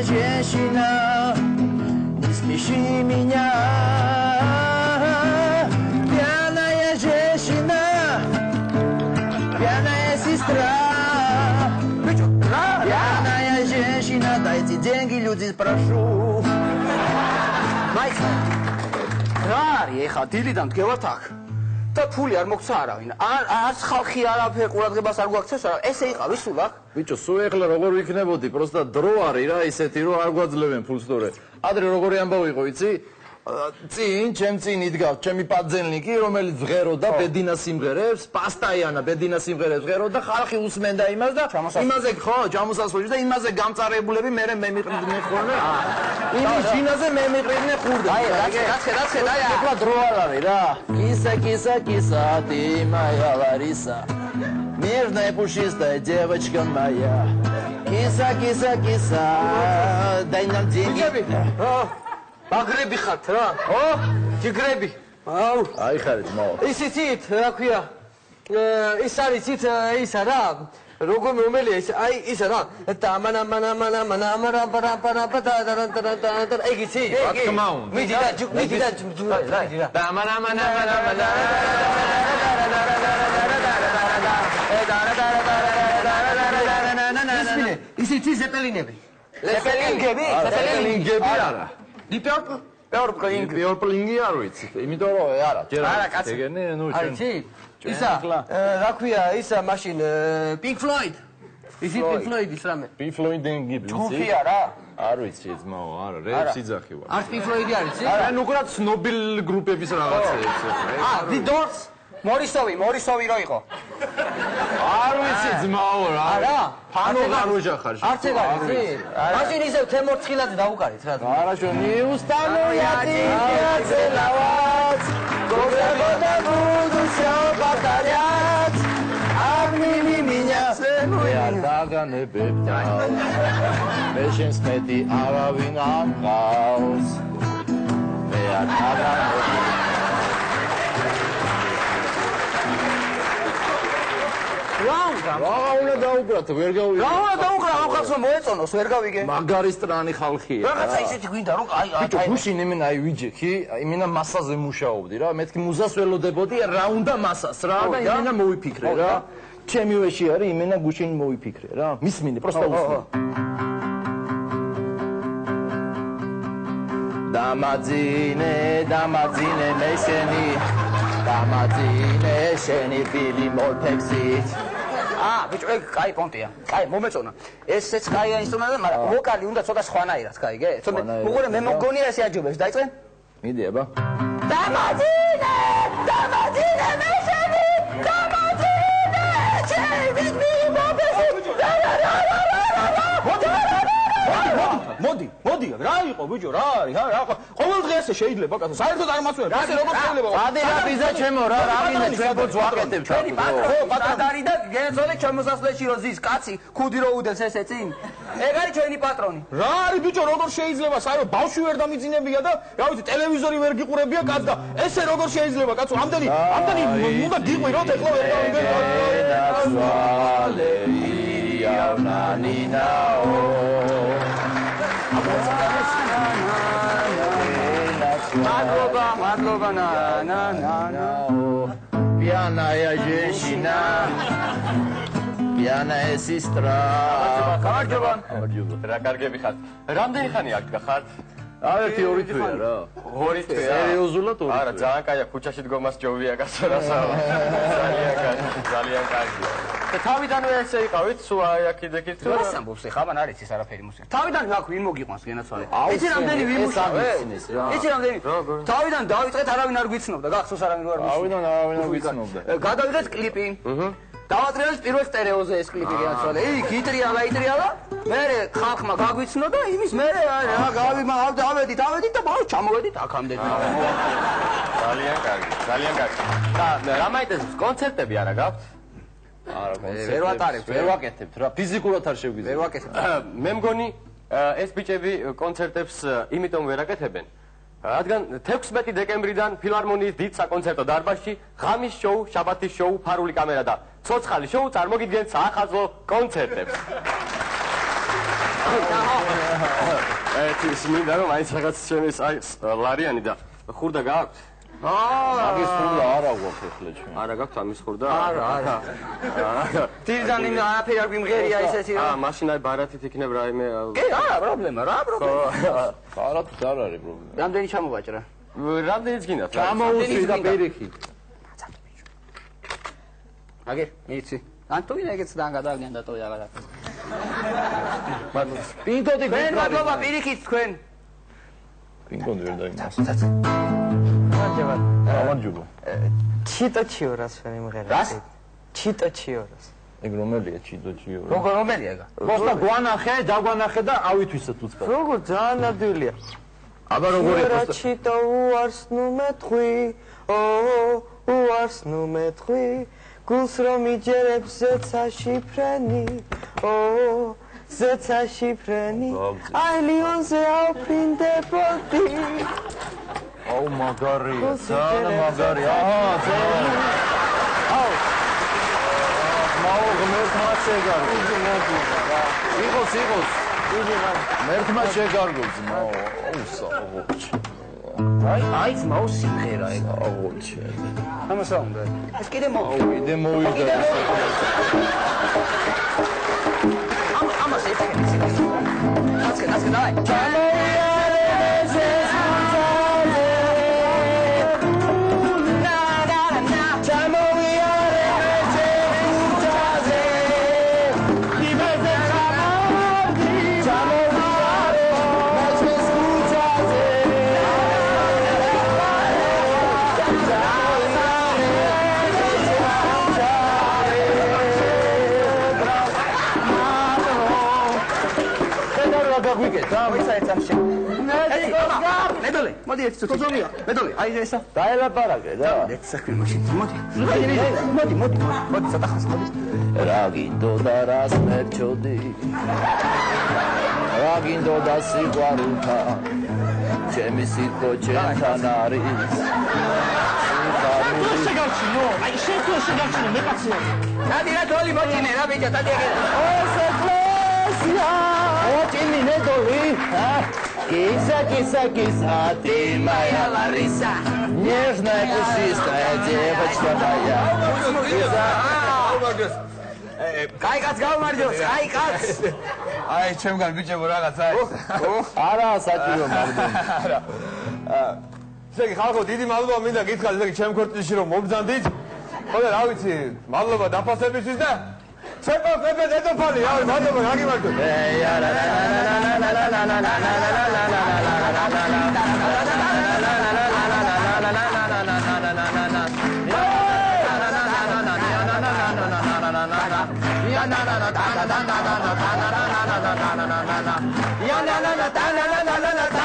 женщина, не смеши меня. Пьяная женщина, пьяная сестра. Пьяная женщина, дайте деньги, люди, прошу. რა არის ეხა დილიდან მდგევართ აქ და ფული არ მოგცა არავინ არც ხალხი არაფერ ყურადღებას არ გვაქცევს არა ესე იყავი სულ აქ ბიჭო სულ ეხლა როგორ ვიქნებოდი პროსტა დრო არის რა ისეთი რომ არ გვაძლევენ ფულს თორე ადრე როგორი ამბავი იყო იცი წინ ჩემ წინ იდგა ჩემი პაძელნიკი რომელიც ვღეროდა ბედინას სიმღერებს პასტაიანა ბედინას სიმღერებს ვღეროდა ხალხი უსმენდა იმას და იმაზე ხო ჯამოსასვლელში და იმაზე გამწარებულები მე მემიყრიდნენ ხოლმე იმის ჯინაზე მემიყრიდნენ ხურდა აი რა ეხლა დრო არ არის რა киса киса ты моя Лариса нежная пушистая девочка моя киса дай нам деньги ბაგრები ხართ რა? ო? ჯიგრები. აუ. აი ხარეთ მაო. ისიცით, რა ქვია? ის არის იცით ისა რა? როგორ მომელია ის? აი ისა რა? ეგ იცი? მიდი და ისიცი ზეპელინები. ზეპელინგები არა. Purple-ი არ ვიცი, იმიტომ რომ არა, ჯერ არ ეგენი, ნუ შენ. არიცი? ისა, რა ქვია, ისა მაშინ Pink Floyd. ისი Pink Floyd-ის რამე? Pink Floyd-ი ვიცი? ჯგუფი არა? არ ვიცი, ძმაო, არა, რეპს იძახი ვარ. არც Pink Floyd-ი არიცი? არა, ნუ კრა ცნობილ გრუპების რაღაცეებს. The Doors? მორისოვი რო იყო. არ ვიცი, ძმაო რა. არა? ფანო განუჯახარ. არც ეგ არის? მაშინ ისევ თემორცხილაძე დაუკარით რა. არა, შენი устанояти целовать. Года буду всё повторять. Обними меня. Я დაგანებებდა. მე შენს მეტი არავინ არ მყავს. მე არ დაგანებებდა. რა უნდა დაუკრათ, ვერ გავიგე. რა უნდა დაუკრა, ამ ხალხს მოეწონოს, ვერ გავიგე. მაგარი სტრანი ხალხია. რაღაცა ისეთი გვინდა, რომ აი ბიჭო, გუშინ იმენა აი ვიჯექი, იმენა მასაზე მუშაობდი რა, მეთქი მუზას ველოდებოდი, რა უნდა მასას რა და იმენა მოვიფიქრე რა. ჩემი ვეში არის, იმენა გუშინ მოვიფიქრე რა. მისმინე, პროსტა უსმინე. დამაძინე მე შენი დამაძინე შენი ბილი მოლფექსით ბიჭო, ეგ კაი პონტია. კაი, მომეწონა. ესეც კაია ინსტრუმენტია, მაგრამ ვოკალი უნდა ცოტა სხვანაირად, გაიგე? ცოტა უყურე მე მოგონია ესე აჯობებს, დაიწყე? მიდი აბა. დამაძინე მე შენი დამაძინე შენი ბილი მოლფექსით მოდი რა იყო ბიჭო რა არის რა ყოველ დღე ესე შეიძლება კაცო საერთოდ არ მასვენ რა როგორ შეიძლება ადი რა ბიზა ჩემო რა მინდა ჩვენ ბოძ ვაკეთებ ჩვენი პატრონი და გენცოლი ჩემოსასვლელში რო ზის კაცი ქუდი რო უდელს ესე წინ ეგ არის ჩვენი პატრონი რა არის ბიჭო როგორ შეიძლება საერთოდ ბავშვი ვერ დამიძინებია და რა ვიცი ტელევიზორი ვერ გიყურებია კაც და ესე როგორ შეიძლება კაცო ამდენი უნდა გიყვიროთ ეხლა ვერ გავიგე Madloba na Пьяная женщина Пьяная сестра Გამარჯობა რა კარგები ხართ რამდენი ხანი აქ გახართ ერთი ორი თვეა რა ორი თვეა სერიოზულად ორი არა ძალიან კაია ქუჩაში დგომას ჯობია კაცო რასაო ძალიან კარგი და თავიდანვე ესე იყავით სულ აი აქ-იქით თუ რას ამბობს ეხლა მან არის ის არაფერი მუსიკა თავიდან აქ ვინ მოგიყვანს გენაცვალე იცი რამდენი ვინ მუშაობ იცი რამდენი თავიდან დავიწყეთ არავინ არ გვიცნობდა გახსოვს არავინ არ თავიდან არავინ არ გვიცნობდა გადავიღეთ კლიპი დავატრიალეთ პირველ სტერეოზე ეს კლიპი გენაცვალე იქ იტრიალა მე ხალხმა გაგვიცნო და იმის მე რა გავედით და ბავშვ ჩამოვედით აქამდე ძალიან კარგი და რა მაინტერესებს კონცერტები არა გაქვთ არა კონცერტებს ვერ ვაკეთებთ რა ფიზიკურად არ შეგვიძლია ვერ ვაკეთებ მე მგონი ეს ბიჭები კონცერტებს იმიტომ ვერ აკეთებენ რადგან 16 დეკემბრიდან ფილარმონიის დიდ საკონცერტო დარბაზში ღამის შოუ, შაბათის შოუ, ფარული კამერა და ცოცხალი შოუ წარმოგიდგენთ საახალწლო კონცერტებს. ეს მინდა რომ აიც რაღაც ჩემის აი ლარიანი და ხურდა გააქვთ? მაგის ხურდა არა გვაქვს ახლა ჩვენ. არა გაქვთ ამის ხურდა? არა. თირგან იმ არაფერი არ გვიმღერია ისეთი რა. მაშინ აი ბარათით იქნებ რაიმე. კი, არა პრობლემა, რა პრობლემა. ბარათით არ არის პრობლემა. რამდენი ჩამოვაჭრა? რამდენიც გინდათ? ჩამოუსვი და პირიქით. აგერ, მიცი. ან თუ ვინაიგეც და გადავგენ და თუ აღარა. პინკოდი თქვენ მადლობა პირიქით თქვენ. პინკოდი ვერ დაიმას. გამარჯობა. გამარჯობა. ჩიტოჩიორას ვერ იმღერა. რას? ჩიტოჩიორას. ეგ რომელია ჩიდოჩიო? რომელია ეგა? просто გვანახე, დაგვანახე და ავითვისეთ უცბად. როგორ ძალიან ადვილია. აბა როგორია რა просто? ჩიტო უარს ნუ მეტყვი. უარს ნუ მეტყვი. გულს რომ იჯერებს ზეცაში ფრენი. ზეცაში ფრენი. აი ლიონზე ავფრინდებოდი. აუ მაგარია, ძალიან მაგარია. აჰა, ძალიან. აუ. მაო ღმერთმა შეგარგო. იყოს. ღმერთმა შეგარგო ძმაო. აუ საღვოჩ. აი ძმაო სიმღერა ეგ. აღვოჩ. ამასა უნდა. ეს კიდე კიდე მოვიდა. ამას ეთქენი სიმღერა. ასე დაი. მედოლე, მოდი ერთ წუთი. მედოლე, აი ესა. დაელაპარაკე და. ერთ საქმე მაშინ. მოდი, ცოტა ხანს მოდი. რა გინდოდა რას მერჩოდი? რა გინდოდა სიყვარულთა? ჩემი სიტყვა ჩემთან არის. შეგარჩინო, აი შეგარჩინო მეკაცია. დადი რა დოლი მოჭინე რა ბიჭა, დადი ეგ. მოჭინე დოლი. Киса, ты моя Лариса, нежная, пушистая девочка моя. Кайкац გავმარჯოს, კაიკაც. აი ჩემგან ბიჭებო რაღაცა ეს. არა, საჭირო მარჯვენა. არა. ესე იგი ხალხო დიდი მადლობა მინდა გითხრათ ესე იგი ჩემ ქორწილში რომ მომბრძანდით. ხოლმე რა ვიცი, მადლობა დაფასებისთვის და ცეკოს მეფე დედოფალი, რავი, მადლობა, გაგიმარჯვეთ. Ya na na na